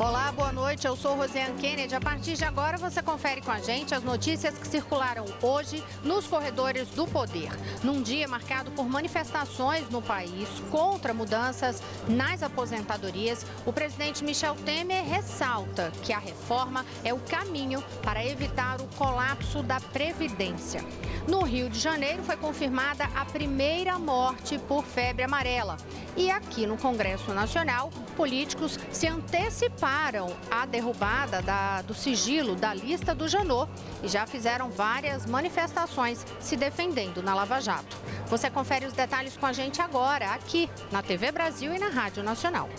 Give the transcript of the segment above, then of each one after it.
Olá, boa noite. Eu sou Rosiane Kennedy. A partir de agora você confere com a gente as notícias que circularam hoje nos corredores do poder. Num dia marcado por manifestações no país contra mudanças nas aposentadorias, o presidente Michel Temer ressalta que a reforma é o caminho para evitar o colapso da Previdência. No Rio de Janeiro foi confirmada a primeira morte por febre amarela. E aqui no Congresso Nacional, políticos se anteciparam à derrubada do sigilo da lista do Janot e já fizeram várias manifestações se defendendo na Lava Jato. Você confere os detalhes com a gente agora, aqui na TV Brasil e na Rádio Nacional.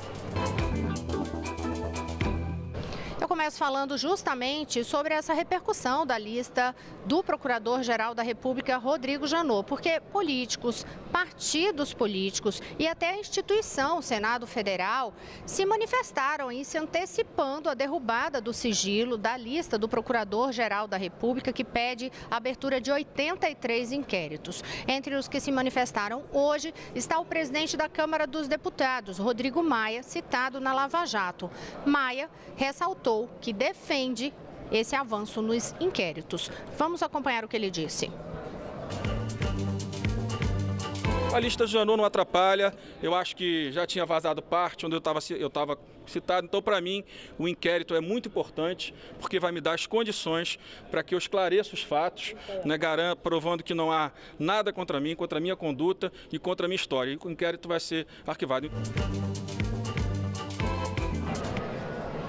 Eu começo falando justamente sobre essa repercussão da lista do Procurador-Geral da República, Rodrigo Janot, porque políticos, partidos políticos e até a instituição, o Senado Federal, se manifestaram e se antecipando à derrubada do sigilo da lista do Procurador-Geral da República, que pede a abertura de 83 inquéritos. Entre os que se manifestaram hoje está o presidente da Câmara dos Deputados, Rodrigo Maia, citado na Lava Jato. Maia ressaltou que defende esse avanço nos inquéritos. Vamos acompanhar o que ele disse. A lista do Janot não atrapalha, eu acho que já tinha vazado parte onde eu estava citado, então para mim o inquérito é muito importante, porque vai me dar as condições para que eu esclareça os fatos, né, provando que não há nada contra mim, contra a minha conduta e contra a minha história. E o inquérito vai ser arquivado.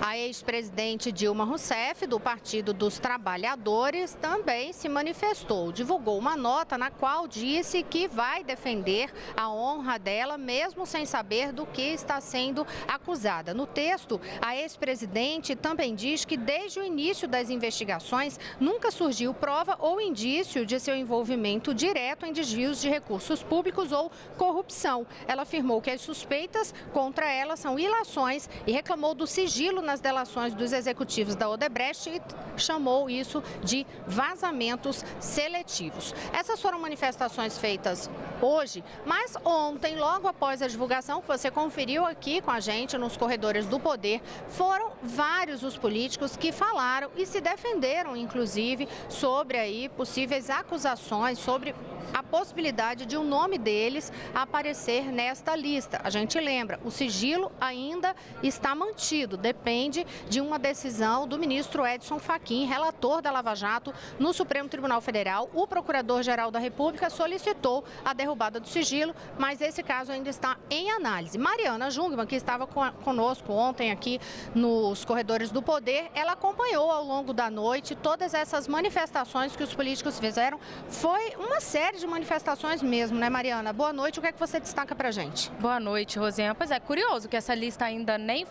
A ex-presidente Dilma Rousseff, do Partido dos Trabalhadores, também se manifestou. Divulgou uma nota na qual disse que vai defender a honra dela, mesmo sem saber do que está sendo acusada. No texto, a ex-presidente também diz que desde o início das investigações nunca surgiu prova ou indício de seu envolvimento direto em desvios de recursos públicos ou corrupção. Ela afirmou que as suspeitas contra ela são ilações e reclamou do sigilo nas delações dos executivos da Odebrecht e chamou isso de vazamentos seletivos. Essas foram manifestações feitas hoje, mas ontem, logo após a divulgação que você conferiu aqui com a gente nos corredores do poder, foram vários os políticos que falaram e se defenderam, inclusive, sobre aí possíveis acusações, sobre a possibilidade de o nome deles aparecer nesta lista. A gente lembra, o sigilo ainda está mantido, depende de uma decisão do ministro Edson Fachin, relator da Lava Jato no Supremo Tribunal Federal. O Procurador-Geral da República solicitou a derrubada do sigilo, mas esse caso ainda está em análise. Mariana Jungmann, que estava conosco ontem aqui nos corredores do poder, ela acompanhou ao longo da noite todas essas manifestações que os políticos fizeram. Foi uma série de manifestações mesmo, né, Mariana? Boa noite, o que é que você destaca pra gente? Boa noite, Rosiane. Pois é, curioso que essa lista ainda nem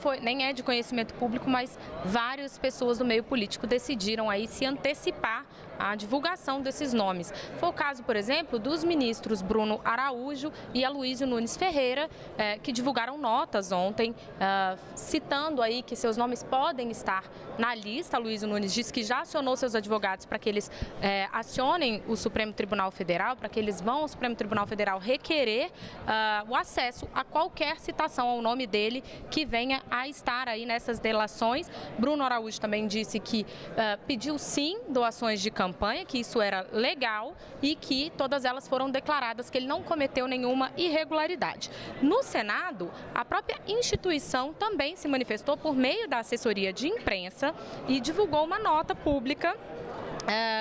é de conhecimento público, mas várias pessoas do meio político decidiram aí se antecipar à divulgação desses nomes. Foi o caso, por exemplo, dos ministros Bruno Araújo e Aloysio Nunes Ferreira, que divulgaram notas ontem, citando aí que seus nomes podem estar na lista. Aloysio Nunes disse que já acionou seus advogados para que eles acionem o Supremo Tribunal Federal, para que eles vão ao Supremo Tribunal Federal requerer o acesso a qualquer citação ao nome dele que venha a estar aí nessas delações. Bruno Araújo também disse que pediu sim doações de campanha, que isso era legal e que todas elas foram declaradas, que ele não cometeu nenhuma irregularidade. No Senado, a própria instituição também se manifestou por meio da assessoria de imprensa e divulgou uma nota pública.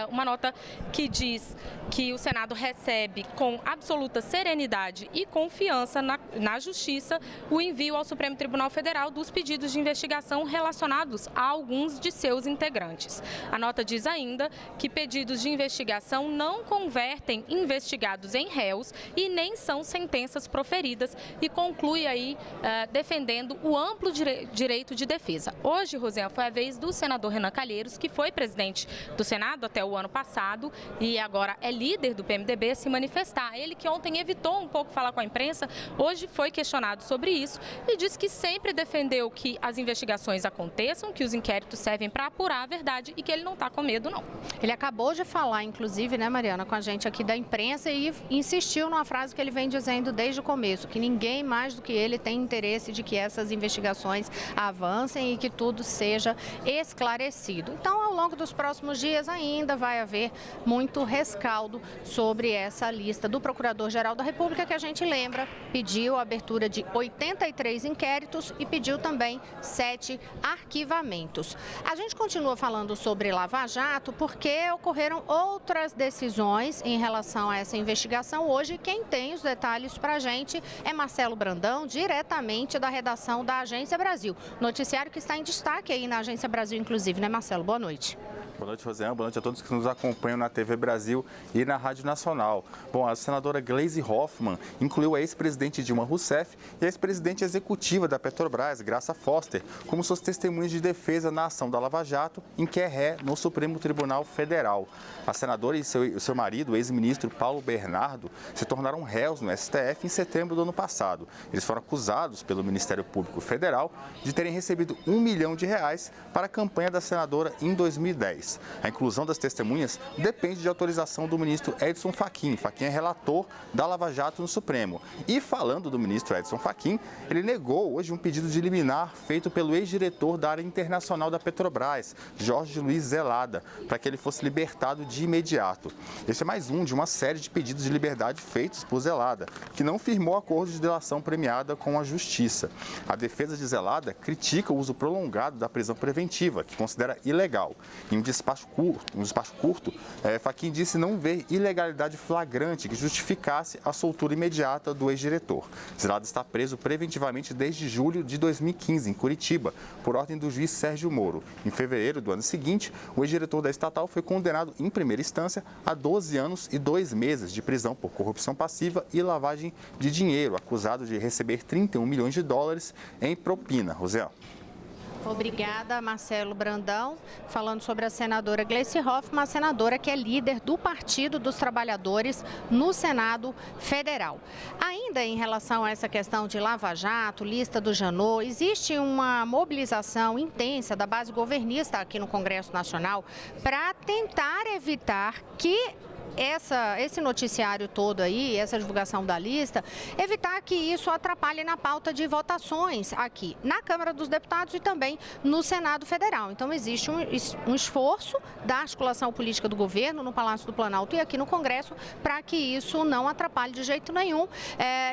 Uma nota que diz que o Senado recebe com absoluta serenidade e confiança na Justiça o envio ao Supremo Tribunal Federal dos pedidos de investigação relacionados a alguns de seus integrantes. A nota diz ainda que pedidos de investigação não convertem investigados em réus e nem são sentenças proferidas e conclui aí defendendo o amplo direito de defesa. Hoje, Rosiane, foi a vez do senador Renan Calheiros, que foi presidente do Senado, deputado até o ano passado e agora é líder do PMDB, se manifestar. Ele que ontem evitou um pouco falar com a imprensa, hoje foi questionado sobre isso e disse que sempre defendeu que as investigações aconteçam, que os inquéritos servem para apurar a verdade e que ele não está com medo, não. Ele acabou de falar, inclusive, né, Mariana, com a gente aqui da imprensa e insistiu numa frase que ele vem dizendo desde o começo, que ninguém mais do que ele tem interesse de que essas investigações avancem e que tudo seja esclarecido. Então, ao longo dos próximos dias ainda vai haver muito rescaldo sobre essa lista do Procurador-Geral da República, que a gente lembra, pediu a abertura de 83 inquéritos e pediu também 7 arquivamentos. A gente continua falando sobre Lava Jato porque ocorreram outras decisões em relação a essa investigação. Hoje, quem tem os detalhes para a gente é Marcelo Brandão, diretamente da redação da Agência Brasil. Noticiário que está em destaque aí na Agência Brasil, inclusive, né, Marcelo? Boa noite. Boa noite, Rosiane. Boa noite a todos que nos acompanham na TV Brasil e na Rádio Nacional. Bom, a senadora Gleisi Hoffmann incluiu a ex-presidente Dilma Rousseff e a ex-presidente executiva da Petrobras, Graça Foster, como suas testemunhas de defesa na ação da Lava Jato, em que é ré no Supremo Tribunal Federal. A senadora e seu marido, o ex-ministro Paulo Bernardo, se tornaram réus no STF em setembro do ano passado. Eles foram acusados pelo Ministério Público Federal de terem recebido R$1 milhão para a campanha da senadora em 2010. A inclusão das testemunhas depende de autorização do ministro Edson Fachin. Fachin é relator da Lava Jato no Supremo. E falando do ministro Edson Fachin, ele negou hoje um pedido de liminar feito pelo ex-diretor da área internacional da Petrobras, Jorge Luiz Zelada, para que ele fosse libertado de imediato. Este é mais um de uma série de pedidos de liberdade feitos por Zelada, que não firmou acordo de delação premiada com a Justiça. A defesa de Zelada critica o uso prolongado da prisão preventiva, que considera ilegal. Em um despacho curto, Fachin disse não ver ilegalidade flagrante que justificasse a soltura imediata do ex-diretor. Zelada está preso preventivamente desde julho de 2015, em Curitiba, por ordem do juiz Sérgio Moro. Em fevereiro do ano seguinte, o ex-diretor da estatal foi condenado em primeira instância a 12 anos e 2 meses de prisão por corrupção passiva e lavagem de dinheiro, acusado de receber $31 milhões em propina. Rosiane. Obrigada, Marcelo Brandão. Falando sobre a senadora Gleisi Hoffmann, a senadora que é líder do Partido dos Trabalhadores no Senado Federal. Ainda em relação a essa questão de Lava Jato, lista do Janot, existe uma mobilização intensa da base governista aqui no Congresso Nacional para tentar evitar que esse noticiário todo aí, essa divulgação da lista, evitar que isso atrapalhe na pauta de votações aqui na Câmara dos Deputados e também no Senado Federal. Então, existe um esforço da articulação política do governo no Palácio do Planalto e aqui no Congresso para que isso não atrapalhe de jeito nenhum.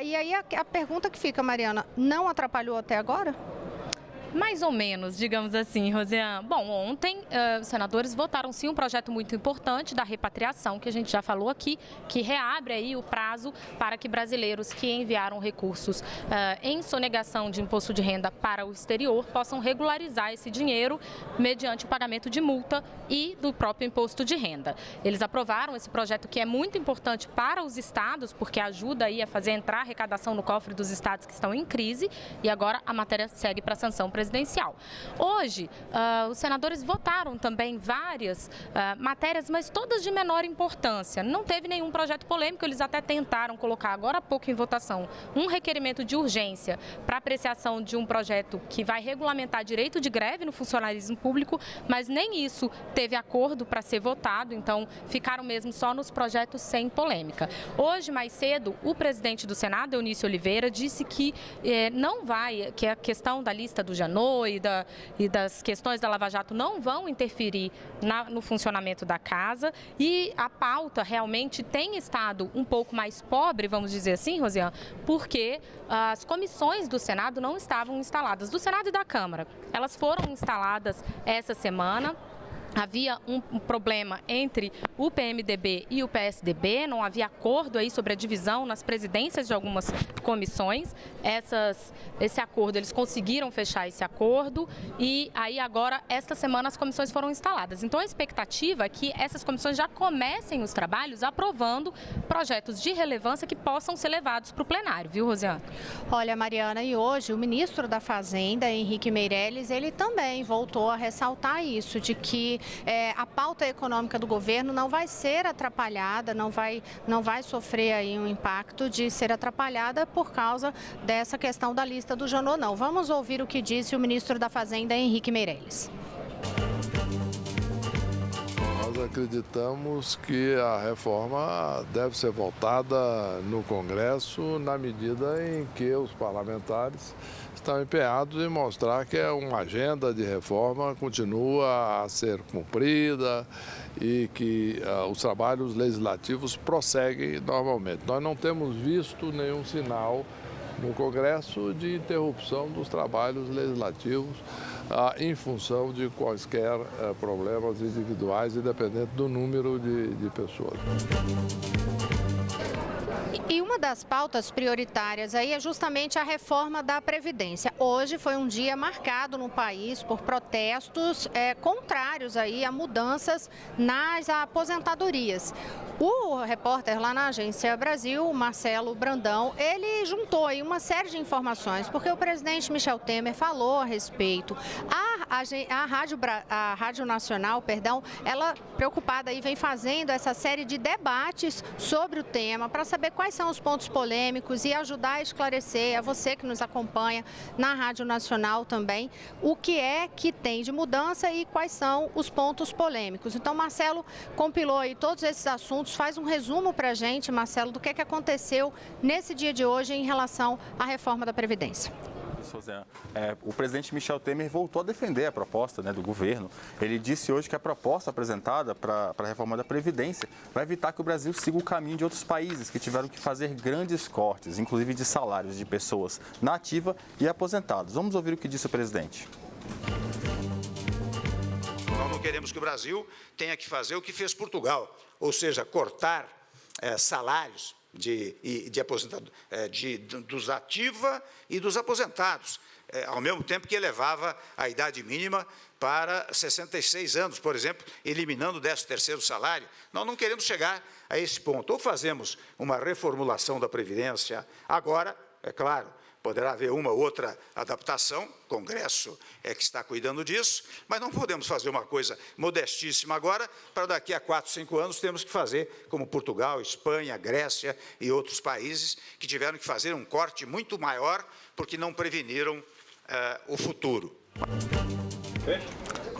E aí a pergunta que fica, Mariana, não atrapalhou até agora? Mais ou menos, digamos assim, Rosiane. Bom, ontem os senadores votaram sim um projeto muito importante da repatriação, que a gente já falou aqui, que reabre aí o prazo para que brasileiros que enviaram recursos em sonegação de imposto de renda para o exterior possam regularizar esse dinheiro mediante o pagamento de multa e do próprio imposto de renda. Eles aprovaram esse projeto que é muito importante para os estados, porque ajuda aí a fazer entrar a arrecadação no cofre dos estados que estão em crise e agora a matéria segue para a sanção presidencial. Hoje, os senadores votaram também várias matérias, mas todas de menor importância. Não teve nenhum projeto polêmico, eles até tentaram colocar agora há pouco em votação um requerimento de urgência para apreciação de um projeto que vai regulamentar direito de greve no funcionalismo público, mas nem isso teve acordo para ser votado, então ficaram mesmo só nos projetos sem polêmica. Hoje, mais cedo, o presidente do Senado, Eunício Oliveira, disse que que a questão da lista do Janot e das questões da Lava Jato não vão interferir no funcionamento da casa e a pauta realmente tem estado um pouco mais pobre, vamos dizer assim, Rosiane, porque as comissões do Senado não estavam instaladas, do Senado e da Câmara. Elas foram instaladas essa semana. Havia um problema entre o PMDB e o PSDB, não havia acordo aí sobre a divisão nas presidências de algumas comissões. Esse acordo, eles conseguiram fechar esse acordo e aí agora, esta semana, as comissões foram instaladas. Então, a expectativa é que essas comissões já comecem os trabalhos aprovando projetos de relevância que possam ser levados para o plenário, viu, Rosiane? Olha, Mariana, e hoje o ministro da Fazenda, Henrique Meirelles, ele também voltou a ressaltar isso, de que a pauta econômica do governo não vai ser atrapalhada, não vai sofrer aí um impacto de ser atrapalhada por causa dessa questão da lista do Janot, não. Vamos ouvir o que disse o ministro da Fazenda, Henrique Meirelles. Nós acreditamos que a reforma deve ser votada no Congresso na medida em que os parlamentares estão empenhados em mostrar que uma agenda de reforma continua a ser cumprida e que os trabalhos legislativos prosseguem normalmente. Nós não temos visto nenhum sinal no Congresso de interrupção dos trabalhos legislativos em função de quaisquer problemas individuais, independente do número de pessoas. E uma das pautas prioritárias aí é justamente a reforma da Previdência. Hoje foi um dia marcado no país por protestos contrários aí a mudanças nas aposentadorias. O repórter lá na Agência Brasil, Marcelo Brandão, ele juntou aí uma série de informações, porque o presidente Michel Temer falou a respeito. A Rádio Nacional, ela preocupada aí vem fazendo essa série de debates sobre o tema para saber quais são os pontos polêmicos e ajudar a esclarecer a você que nos acompanha na Rádio Nacional também o que é que tem de mudança e quais são os pontos polêmicos. Então, Marcelo compilou aí todos esses assuntos, faz um resumo para a gente, Marcelo, do que aconteceu nesse dia de hoje em relação à reforma da Previdência. O presidente Michel Temer voltou a defender a proposta do governo. Ele disse hoje que a proposta apresentada para a reforma da Previdência vai evitar que o Brasil siga o caminho de outros países que tiveram que fazer grandes cortes, inclusive de salários de pessoas na ativa e aposentados. Vamos ouvir o que disse o presidente. Nós não queremos que o Brasil tenha que fazer o que fez Portugal, ou seja, cortar salários dos ativa e dos aposentados, ao mesmo tempo que elevava a idade mínima para 66 anos, por exemplo, eliminando o 13º salário. Nós não queremos chegar a esse ponto. Ou fazemos uma reformulação da Previdência agora, é claro, poderá haver uma ou outra adaptação, o Congresso é que está cuidando disso, mas não podemos fazer uma coisa modestíssima agora, para daqui a 4, 5 anos temos que fazer como Portugal, Espanha, Grécia e outros países que tiveram que fazer um corte muito maior porque não preveniram o futuro.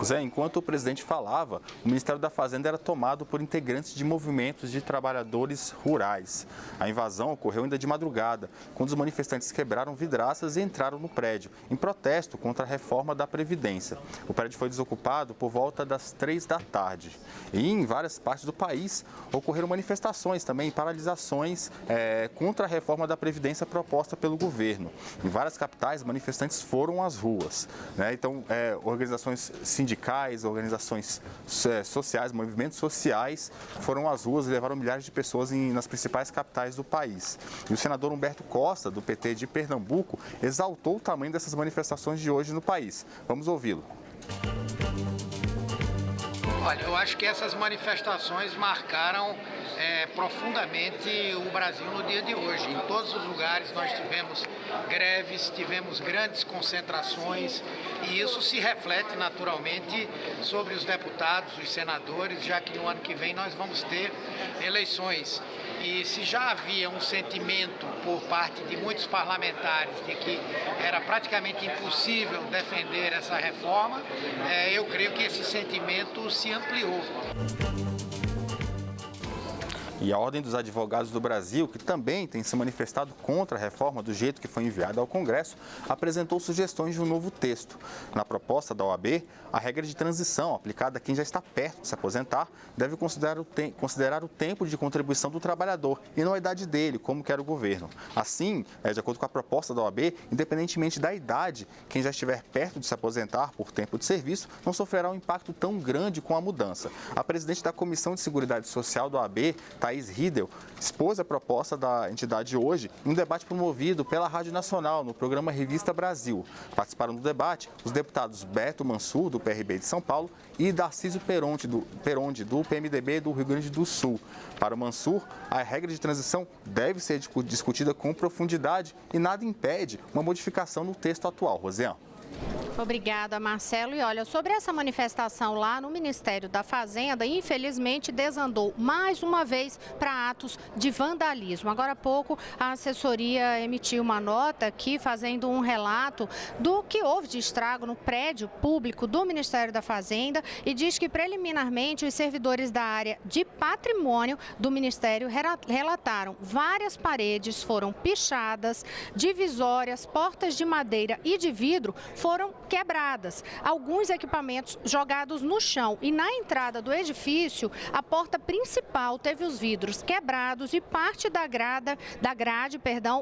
Zé, enquanto o presidente falava, o Ministério da Fazenda era tomado por integrantes de movimentos de trabalhadores rurais. A invasão ocorreu ainda de madrugada, quando os manifestantes quebraram vidraças e entraram no prédio, em protesto contra a reforma da Previdência. O prédio foi desocupado por volta das 3 da tarde. E em várias partes do país ocorreram manifestações também, paralisações contra a reforma da Previdência proposta pelo governo. Em várias capitais, manifestantes foram às ruas. Então, organizações sindicais, organizações sociais, movimentos sociais foram às ruas e levaram milhares de pessoas nas principais capitais do país. E o senador Humberto Costa, do PT de Pernambuco, exaltou o tamanho dessas manifestações de hoje no país. Vamos ouvi-lo. Olha, eu acho que essas manifestações marcaram profundamente o Brasil no dia de hoje. Em todos os lugares nós tivemos greves, tivemos grandes concentrações e isso se reflete naturalmente sobre os deputados, os senadores, já que no ano que vem nós vamos ter eleições. E se já havia um sentimento por parte de muitos parlamentares de que era praticamente impossível defender essa reforma, eu creio que esse sentimento se ampliou. E a Ordem dos Advogados do Brasil, que também tem se manifestado contra a reforma do jeito que foi enviada ao Congresso, apresentou sugestões de um novo texto. Na proposta da OAB, a regra de transição aplicada a quem já está perto de se aposentar deve considerar o tempo de contribuição do trabalhador e não a idade dele, como quer o governo. Assim, de acordo com a proposta da OAB, independentemente da idade, quem já estiver perto de se aposentar por tempo de serviço não sofrerá um impacto tão grande com a mudança. A presidente da Comissão de Seguridade Social da OAB, Thaís Riedel, expôs a proposta da entidade hoje em um debate promovido pela Rádio Nacional no programa Revista Brasil. Participaram do debate os deputados Beto Mansur, do PRB de São Paulo, e Darcísio Peronde, do PMDB do Rio Grande do Sul. Para o Mansur, a regra de transição deve ser discutida com profundidade e nada impede uma modificação no texto atual. Rosiane. Obrigada, Marcelo. E olha, sobre essa manifestação lá no Ministério da Fazenda, infelizmente desandou mais uma vez para atos de vandalismo. Agora há pouco, a assessoria emitiu uma nota aqui fazendo um relato do que houve de estrago no prédio público do Ministério da Fazenda e diz que preliminarmente os servidores da área de patrimônio do Ministério relataram várias paredes foram pichadas, divisórias, portas de madeira e de vidro foram quebradas. Alguns equipamentos jogados no chão e na entrada do edifício, a porta principal teve os vidros quebrados e parte da grade,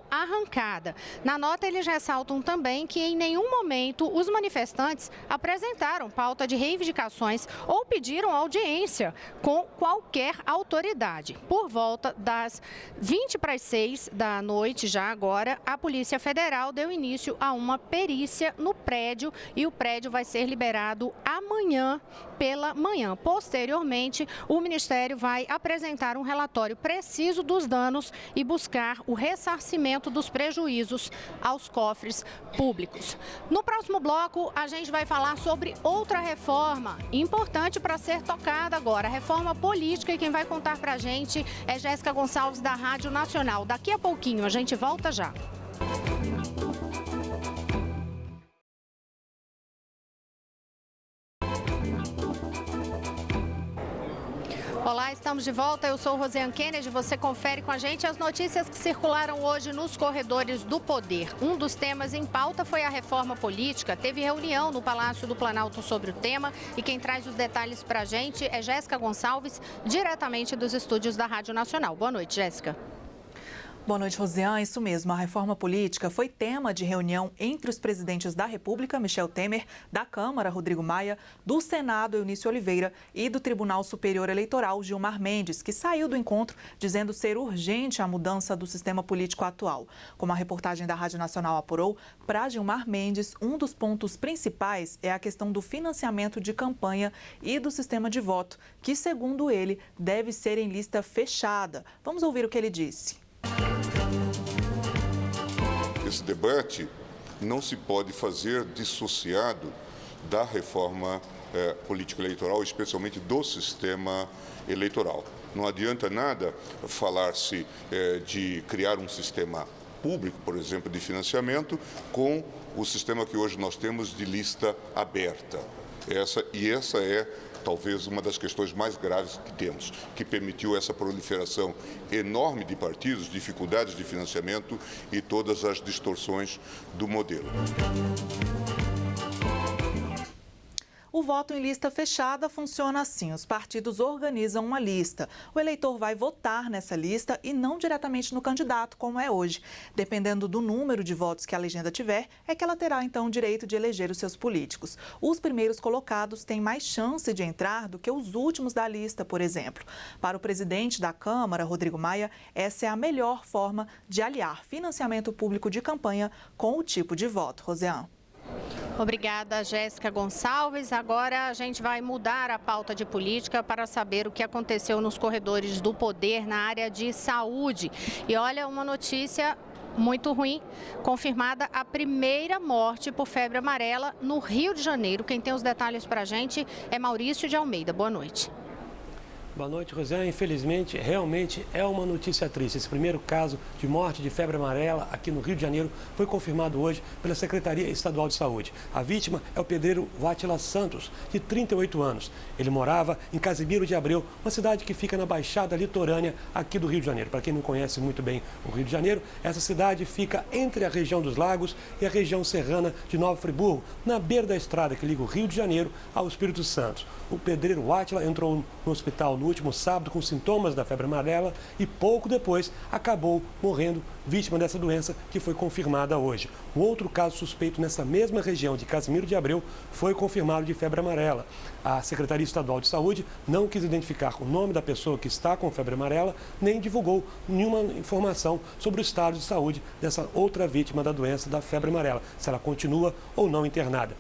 arrancada. Na nota, eles ressaltam também que em nenhum momento os manifestantes apresentaram pauta de reivindicações ou pediram audiência com qualquer autoridade. Por volta das 5:20 da noite, já agora, a Polícia Federal deu início a uma perícia no prédio e o prédio vai ser liberado amanhã pela manhã. Posteriormente, o Ministério vai apresentar um relatório preciso dos danos e buscar o ressarcimento dos prejuízos aos cofres públicos. No próximo bloco, a gente vai falar sobre outra reforma importante para ser tocada agora, a reforma política, e quem vai contar para a gente é Jéssica Gonçalves, da Rádio Nacional. Daqui a pouquinho, a gente volta já. Olá, estamos de volta. Eu sou Rosiane Kennedy. Você confere com a gente as notícias que circularam hoje nos corredores do poder. Um dos temas em pauta foi a reforma política. Teve reunião no Palácio do Planalto sobre o tema e quem traz os detalhes para a gente é Jéssica Gonçalves, diretamente dos estúdios da Rádio Nacional. Boa noite, Jéssica. Boa noite, Rosiane. Isso mesmo, a reforma política foi tema de reunião entre os presidentes da República, Michel Temer, da Câmara, Rodrigo Maia, do Senado, Eunício Oliveira, e do Tribunal Superior Eleitoral, Gilmar Mendes, que saiu do encontro dizendo ser urgente a mudança do sistema político atual. Como a reportagem da Rádio Nacional apurou, para Gilmar Mendes, um dos pontos principais é a questão do financiamento de campanha e do sistema de voto, que, segundo ele, deve ser em lista fechada. Vamos ouvir o que ele disse. Esse debate não se pode fazer dissociado da reforma político-eleitoral, especialmente do sistema eleitoral. Não adianta nada falar-se de criar um sistema público, por exemplo, de financiamento, com o sistema que hoje nós temos de lista aberta. Essa é talvez uma das questões mais graves que temos, que permitiu essa proliferação enorme de partidos, dificuldades de financiamento e todas as distorções do modelo. O voto em lista fechada funciona assim. Os partidos organizam uma lista. O eleitor vai votar nessa lista e não diretamente no candidato, como é hoje. Dependendo do número de votos que a legenda tiver, é que ela terá, então, o direito de eleger os seus políticos. Os primeiros colocados têm mais chance de entrar do que os últimos da lista, por exemplo. Para o presidente da Câmara, Rodrigo Maia, essa é a melhor forma de aliar financiamento público de campanha com o tipo de voto. Rosiane. Obrigada, Jéssica Gonçalves. Agora a gente vai mudar a pauta de política para saber o que aconteceu nos corredores do poder na área de saúde. E olha, uma notícia muito ruim, confirmada a primeira morte por febre amarela no Rio de Janeiro. Quem tem os detalhes para a gente é Maurício de Almeida. Boa noite. Boa noite, Rosiane. Infelizmente, realmente é uma notícia triste. Esse primeiro caso de morte de febre amarela aqui no Rio de Janeiro foi confirmado hoje pela Secretaria Estadual de Saúde. A vítima é o pedreiro Wátila Santos, de 38 anos. Ele morava em Casimiro de Abreu, uma cidade que fica na Baixada Litorânea aqui do Rio de Janeiro. Para quem não conhece muito bem o Rio de Janeiro, essa cidade fica entre a região dos Lagos e a região serrana de Nova Friburgo, na beira da estrada que liga o Rio de Janeiro ao Espírito Santo. O pedreiro Wátila entrou no hospital no último sábado com sintomas da febre amarela e pouco depois acabou morrendo vítima dessa doença que foi confirmada hoje. O outro caso suspeito nessa mesma região de Casimiro de Abreu foi confirmado de febre amarela. A Secretaria Estadual de Saúde não quis identificar o nome da pessoa que está com febre amarela, nem divulgou nenhuma informação sobre o estado de saúde dessa outra vítima da doença da febre amarela, se ela continua ou não internada.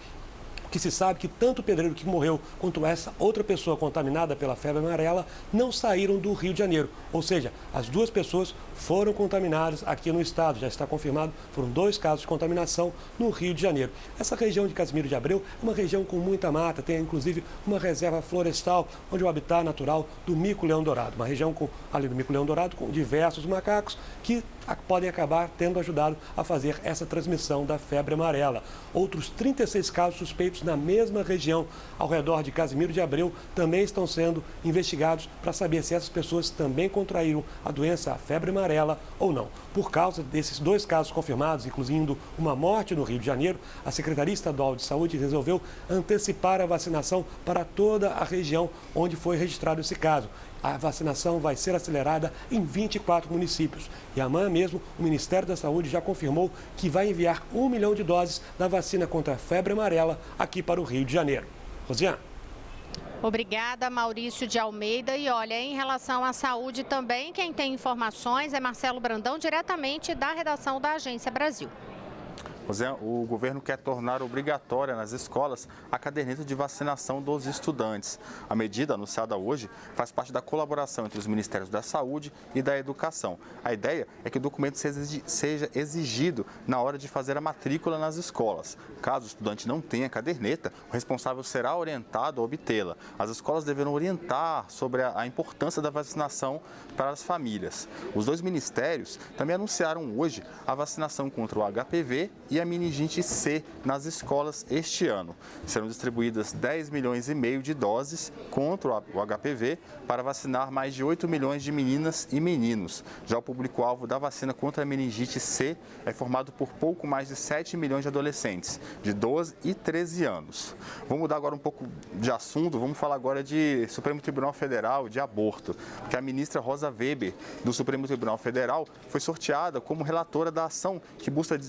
O que se sabe que tanto o pedreiro que morreu quanto essa outra pessoa contaminada pela febre amarela não saíram do Rio de Janeiro. Ou seja, as duas pessoas foram contaminadas aqui no estado. Já está confirmado, foram 2 casos de contaminação no Rio de Janeiro. Essa região de Casimiro de Abreu é uma região com muita mata, tem inclusive uma reserva florestal, onde é o habitat natural do mico-leão-dourado. Uma região ali do mico-leão-dourado com diversos macacos que podem acabar tendo ajudado a fazer essa transmissão da febre amarela. Outros 36 casos suspeitos na mesma região ao redor de Casimiro de Abreu também estão sendo investigados para saber se essas pessoas também contraíram a doença, a febre amarela ou não. Por causa desses 2 casos confirmados, incluindo uma morte no Rio de Janeiro, a Secretaria Estadual de Saúde resolveu antecipar a vacinação para toda a região onde foi registrado esse caso. A vacinação vai ser acelerada em 24 municípios. E amanhã mesmo, o Ministério da Saúde já confirmou que vai enviar 1 milhão de doses da vacina contra a febre amarela aqui para o Rio de Janeiro. Rosiane. Obrigada, Maurício de Almeida. E olha, em relação à saúde também, quem tem informações é Marcelo Brandão, diretamente da redação da Agência Brasil. O governo quer tornar obrigatória nas escolas a caderneta de vacinação dos estudantes. A medida, anunciada hoje, faz parte da colaboração entre os Ministérios da Saúde e da Educação. A ideia é que o documento seja exigido na hora de fazer a matrícula nas escolas. Caso o estudante não tenha caderneta, o responsável será orientado a obtê-la. As escolas deverão orientar sobre a importância da vacinação para as famílias. Os 2 ministérios também anunciaram hoje a vacinação contra o HPV e a meningite C nas escolas este ano. Serão distribuídas 10 milhões e meio de doses contra o HPV para vacinar mais de 8 milhões de meninas e meninos. Já o público-alvo da vacina contra a meningite C é formado por pouco mais de 7 milhões de adolescentes de 12 e 13 anos. Vamos mudar agora um pouco de assunto, vamos falar agora de Supremo Tribunal Federal, de aborto, porque a ministra Rosa Weber, do Supremo Tribunal Federal, foi sorteada como relatora da ação que busca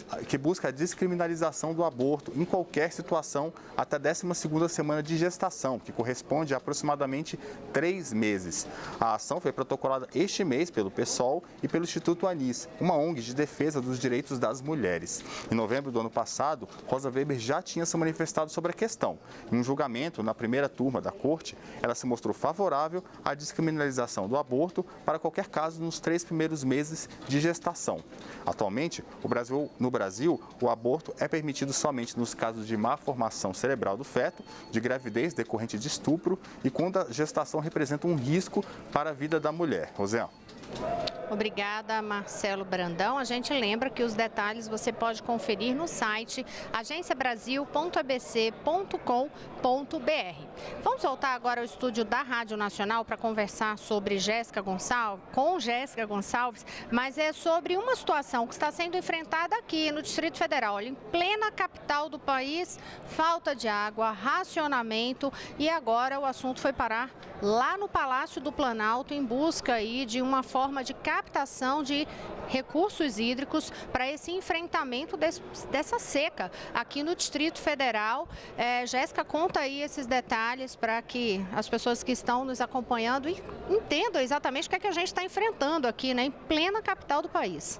a descriminalização do aborto em qualquer situação até a 12ª semana de gestação, que corresponde a aproximadamente 3 meses. A ação foi protocolada este mês pelo PSOL e pelo Instituto Anis, uma ONG de defesa dos direitos das mulheres. Em novembro do ano passado, Rosa Weber já tinha se manifestado sobre a questão. Em um julgamento na primeira turma da Corte, ela se mostrou favorável à descriminalização do aborto para qualquer caso nos 3 primeiros meses de gestação. Atualmente, no Brasil, o aborto é permitido somente nos casos de má formação cerebral do feto, de gravidez decorrente de estupro e quando a gestação representa um risco para a vida da mulher. Rosiane. Obrigada, Marcelo Brandão. A gente lembra que os detalhes você pode conferir no site agenciabrasil.abc.com.br. Vamos voltar agora ao estúdio da Rádio Nacional para conversar sobre com Jéssica Gonçalves, mas é sobre uma situação que está sendo enfrentada aqui no Distrito Federal, em plena capital do país, falta de água, racionamento, e agora o assunto foi parar lá no Palácio do Planalto em busca aí de uma forma de captação de recursos hídricos para esse enfrentamento dessa seca aqui no Distrito Federal. Jéssica, conta aí esses detalhes para que as pessoas que estão nos acompanhando entendam exatamente o que é que a gente está enfrentando aqui, né, em plena capital do país.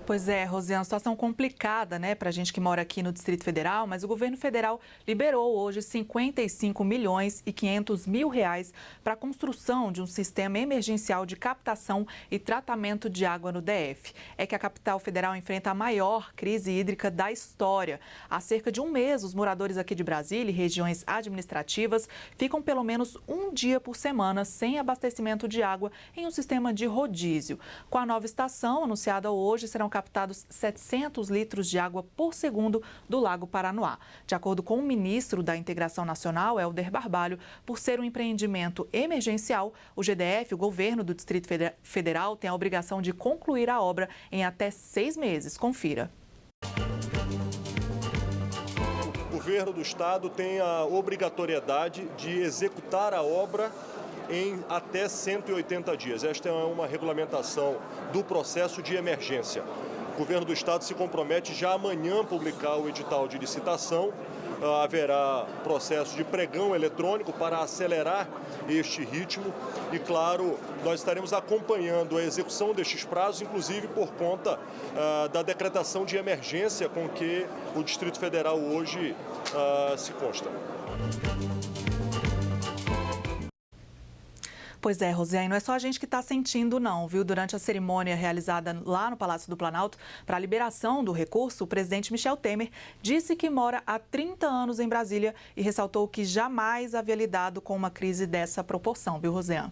Pois é, Rosiane, uma situação complicada, né, para a gente que mora aqui no Distrito Federal, mas o governo federal liberou hoje 55 milhões e 500 mil reais para a construção de um sistema emergencial de captação e tratamento de água no DF. É que a capital federal enfrenta a maior crise hídrica da história. Há cerca de um mês, os moradores aqui de Brasília e regiões administrativas ficam pelo menos um dia por semana sem abastecimento de água em um sistema de rodízio. Com a nova estação anunciada hoje, serão captados 700 litros de água por segundo do Lago Paranoá. De acordo com o ministro da Integração Nacional, Helder Barbalho, por ser um empreendimento emergencial, o GDF, o governo do Distrito Federal, tem a obrigação de concluir a obra em até 6 meses. Confira. O governo do estado tem a obrigatoriedade de executar a obra em até 180 dias. Esta é uma regulamentação do processo de emergência. O governo do estado se compromete já amanhã a publicar o edital de licitação haverá processo de pregão eletrônico para acelerar este ritmo e, claro, nós estaremos acompanhando a execução destes prazos, inclusive por conta da decretação de emergência com que o Distrito Federal hoje se consta. Pois é, Rosiane, não é só a gente que está sentindo, não, viu? Durante a cerimônia realizada lá no Palácio do Planalto para a liberação do recurso, o presidente Michel Temer disse que mora há 30 anos em Brasília e ressaltou que jamais havia lidado com uma crise dessa proporção, viu, Rosiane?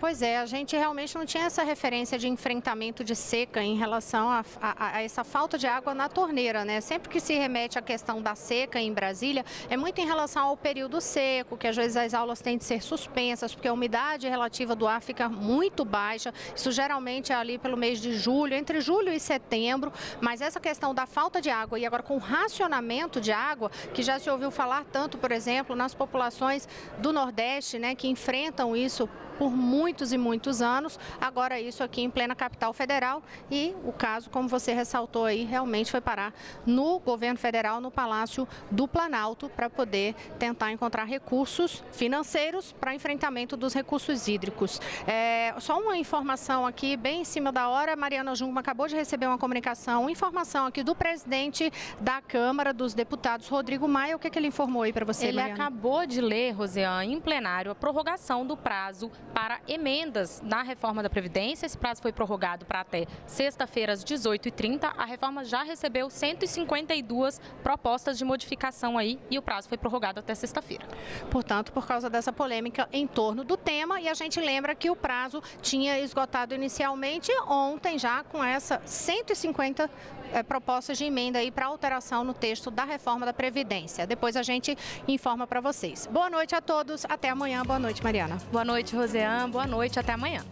Pois é, a gente realmente não tinha essa referência de enfrentamento de seca em relação a essa falta de água na torneira, né? Sempre que se remete à questão da seca em Brasília, é muito em relação ao período seco, que às vezes as aulas têm de ser suspensas, porque a umidade relativa do ar fica muito baixa. Isso geralmente é ali pelo mês de julho, entre julho e setembro, mas essa questão da falta de água e agora com o racionamento de água, que já se ouviu falar tanto, por exemplo, nas populações do Nordeste, né, que enfrentam isso por muitos e muitos anos, agora isso aqui em plena capital federal e o caso, como você ressaltou aí, realmente foi parar no governo federal, no Palácio do Planalto, para poder tentar encontrar recursos financeiros para enfrentamento dos recursos hídricos. Só uma informação aqui, bem em cima da hora, Mariana Jungmann acabou de receber uma comunicação, informação aqui do presidente da Câmara dos Deputados, Rodrigo Maia. O que ele informou aí para você, Mariana? Ele acabou de ler, Rosiane, em plenário, a prorrogação do prazo para emendas na reforma da Previdência. Esse prazo foi prorrogado para até sexta-feira às 18h30. A reforma já recebeu 152 propostas de modificação aí e o prazo foi prorrogado até sexta-feira. Portanto, por causa dessa polêmica em torno do tema, e a gente lembra que o prazo tinha esgotado inicialmente ontem já com essa 150 propostas de emenda aí para alteração no texto da reforma da Previdência. Depois a gente informa para vocês. Boa noite a todos, até amanhã. Boa noite, Mariana. Boa noite, Rosiane. Boa noite, até amanhã.